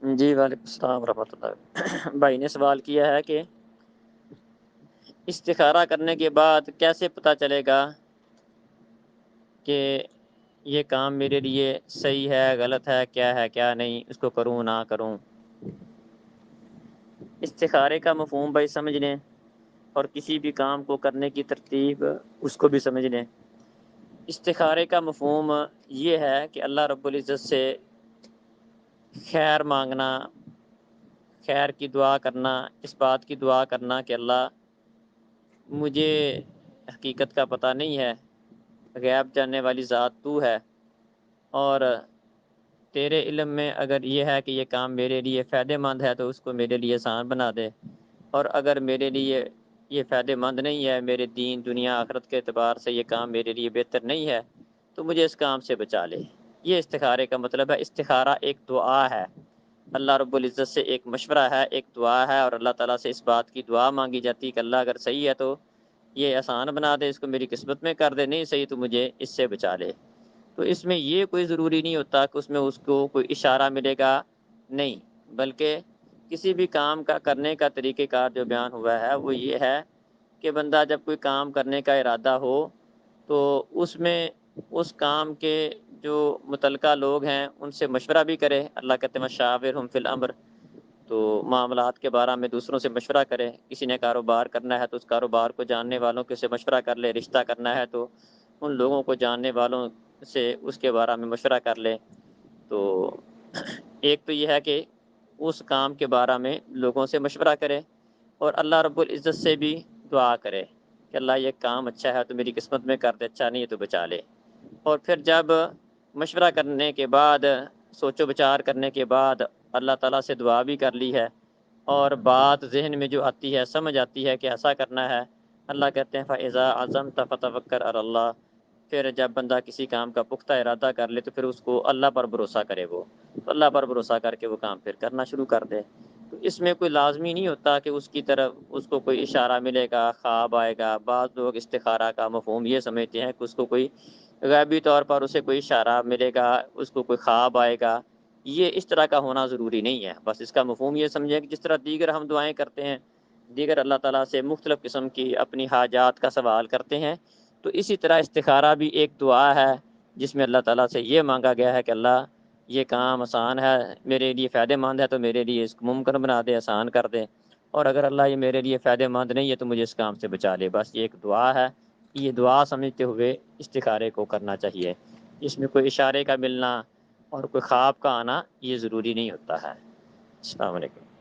جی وعلیکم السلام ورحمۃ اللہ بھائی نے سوال کیا ہے کہ استخارہ کرنے کے بعد کیسے پتہ چلے گا کہ یہ کام میرے لیے صحیح ہے غلط ہے کیا نہیں، اس کو کروں نہ کروں۔ استخارے کا مفہوم بھائی سمجھ لیں، اور کسی بھی کام کو کرنے کی ترتیب اس کو بھی سمجھ لیں۔ استخارے کا مفہوم یہ ہے کہ اللہ رب العزت سے خیر مانگنا، خیر کی دعا کرنا، اس بات کی دعا کرنا کہ اللہ مجھے حقیقت کا پتہ نہیں ہے، غیب جاننے والی ذات تو ہے، اور تیرے علم میں اگر یہ ہے کہ یہ کام میرے لیے فائدہ مند ہے تو اس کو میرے لیے آسان بنا دے، اور اگر میرے لیے یہ فائدہ مند نہیں ہے، میرے دین دنیا آخرت کے اعتبار سے یہ کام میرے لیے بہتر نہیں ہے، تو مجھے اس کام سے بچا لے۔ یہ استخارے کا مطلب ہے۔ استخارہ ایک دعا ہے، اللہ رب العزت سے ایک مشورہ ہے، ایک دعا ہے، اور اللہ تعالیٰ سے اس بات کی دعا مانگی جاتی ہے کہ اللہ اگر صحیح ہے تو یہ آسان بنا دے، اس کو میری قسمت میں کر دے، نہیں صحیح تو مجھے اس سے بچا لے۔ تو اس میں یہ کوئی ضروری نہیں ہوتا کہ اس میں اس کو کوئی اشارہ ملے گا، نہیں، بلکہ کسی بھی کام کا کرنے کا طریقہ کار جو بیان ہوا ہے وہ یہ ہے کہ بندہ جب کوئی کام کرنے کا ارادہ ہو تو اس میں اس کام کے جو متعلقہ لوگ ہیں ان سے مشورہ بھی کرے۔ اللہ کہتے ہیں مشاورہم فی الامر، تو معاملات کے بارے میں دوسروں سے مشورہ کرے۔ کسی نے کاروبار کرنا ہے تو اس کاروبار کو جاننے والوں کے سے مشورہ کر لے، رشتہ کرنا ہے تو ان لوگوں کو جاننے والوں سے اس کے بارے میں مشورہ کر لے۔ تو ایک تو یہ ہے کہ اس کام کے بارے میں لوگوں سے مشورہ کرے، اور اللہ رب العزت سے بھی دعا کرے کہ اللہ یہ کام اچھا ہے تو میری قسمت میں کر دے، اچھا نہیں ہے تو بچا لے۔ اور پھر جب مشورہ کرنے کے بعد، سوچ و بچار کرنے کے بعد اللہ تعالیٰ سے دعا بھی کر لی ہے، اور بات ذہن میں جو آتی ہے، سمجھ آتی ہے کہ ایسا کرنا ہے، اللہ کہتے ہیں فَإِذَا عَزَمْتَ فَتَوَكَّلْ عَلَى اللَّهِ۔ پھر جب بندہ کسی کام کا پختہ ارادہ کر لے تو پھر اس کو اللہ پر بھروسہ کرے، وہ تو اللہ پر بھروسہ کر کے وہ کام پھر کرنا شروع کر دے۔ تو اس میں کوئی لازمی نہیں ہوتا کہ اس کی طرف اس کو کوئی اشارہ ملے گا، خواب آئے گا۔ بعض لوگ استخارہ کا مفہوم یہ سمجھتے ہیں کہ اس کو کوئی غیبی طور پر اسے کوئی اشارہ ملے گا، اس کو کوئی خواب آئے گا۔ یہ اس طرح کا ہونا ضروری نہیں ہے، بس اس کا مفہوم یہ سمجھیں کہ جس طرح دیگر ہم دعائیں کرتے ہیں، دیگر اللہ تعالیٰ سے مختلف قسم کی اپنی حاجات کا سوال کرتے ہیں، تو اسی طرح استخارہ بھی ایک دعا ہے جس میں اللہ تعالیٰ سے یہ مانگا گیا ہے کہ اللہ یہ کام آسان ہے، میرے لیے فائدہ مند ہے تو میرے لیے اس کو ممکن بنا دے، آسان کر دے، اور اگر اللہ یہ میرے لیے فائدہ مند نہیں ہے تو مجھے اس کام سے بچا لے۔ بس یہ ایک دعا ہے، یہ دعا سمجھتے ہوئے استخارے کو کرنا چاہیے۔ اس میں کوئی اشارے کا ملنا اور کوئی خواب کا آنا یہ ضروری نہیں ہوتا ہے۔ السلام علیکم۔